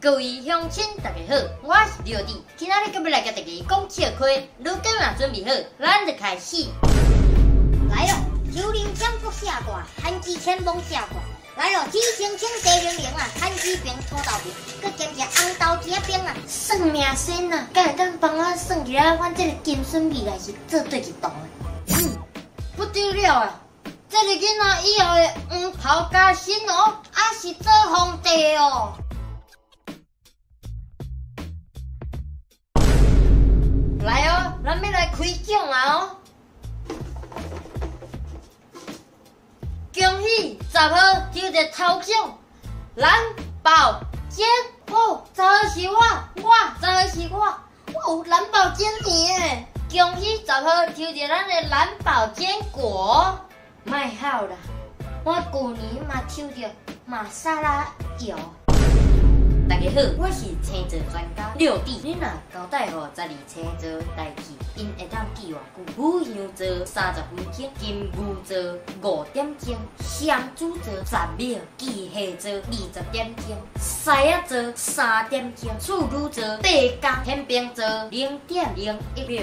各位乡亲，大家好，我是廖弟，今仔日要来甲大家讲笑话。如果嘛准备好，咱就开始。来咯，丘陵江国下挂，韩之千梦下挂。来咯，天星星地灵灵啊，韩之饼土豆饼，佮兼只红豆煎饼啊，算命先啊，敢会当帮我算起来，阮这个金孙未来是做对一档的？不得了啊！这个囡仔以后会黄袍加身哦，还是做皇帝哦？来哦，咱要来开奖啊哦！恭喜10号抽一个头奖，蓝宝坚哦，10号是我，10号是我有蓝宝坚年诶！恭喜10号抽一个咱的蓝宝坚果，卖好啦！我旧年嘛抽着玛莎拉油。大家好，我是星座专家廖弟。你若交代予12星座代志，因会当记偌久？母羊座30分钟，金牛座5点钟，双子座10秒，巨蟹座20点钟，狮子座3点钟，处女座8天，天秤座0.01秒，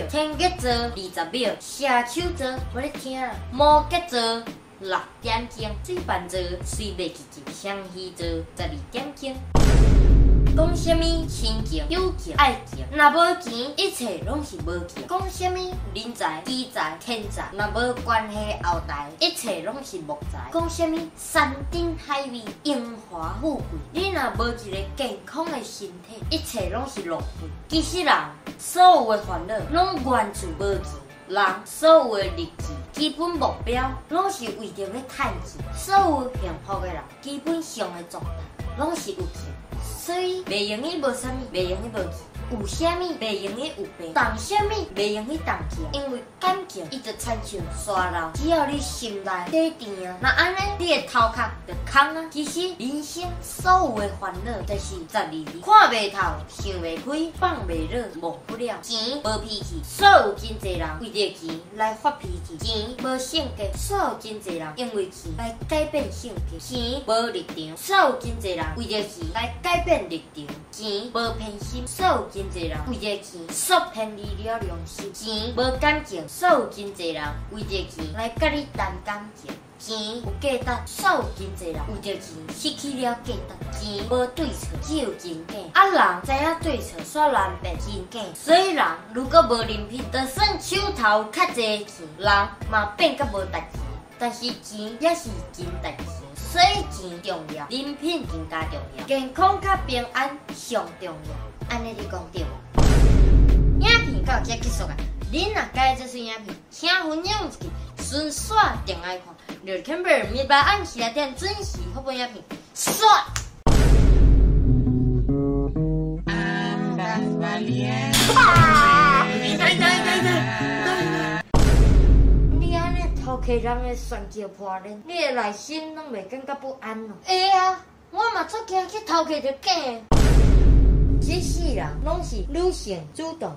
天蝎座20秒，射手座我咧听啦，摩羯座6点钟，水瓶座随袂记记，双鱼座12点钟。讲什么亲情、友情、爱情，若无钱，一切拢是无钱。讲什么人才、奇才、天才，若无关系后代，一切拢是木材。讲什么山珍海味、荣华富贵，你若无一个健康的身体，一切拢是浪费。其实人所有的烦恼，拢源自无钱。人所有的日子，基本目标，拢是为着要赚钱。所有幸福的人，基本上的状态，拢是有钱。所以袂用伊无啥物，袂用伊无钱，有啥物袂用伊有病，动啥物袂用伊动钱，因为感情伊就亲像沙漏，只要你心内底甜啊，那安尼你的头壳就空啊。其实人生所有的烦恼，就是12字：看袂透，想袂开，放袂落，忘不了。钱无脾气，所有真侪人为着钱来发脾气；钱无性格，所有真侪人因为钱来改变性格；钱无立场，所有真侪人为着钱来改变立场；钱无偏心，所有真侪人为着钱说偏离了良心；钱无感情，所有真侪人为着钱来甲你谈感情。钱有价值，所有真侪人为着钱失去了价值。钱无对错，只有真假。人知影对错，煞难辨真假。所以人如果无人品，就算手头较侪钱，人嘛变甲无值钱。但是钱也是真值钱，所以钱重要，人品更加重要，健康甲平安上重要。安尼你讲对无？影片到这结束啊！恁若介意这支影片，请分享一支，顺刷订爱看。刘天贝每晚按时来点准时发布影片，刷！你安尼偷客人的选叫破脸，你的内心拢袂感觉不安咯？会啊，我嘛出惊去偷客着假。这世人拢是女性主动。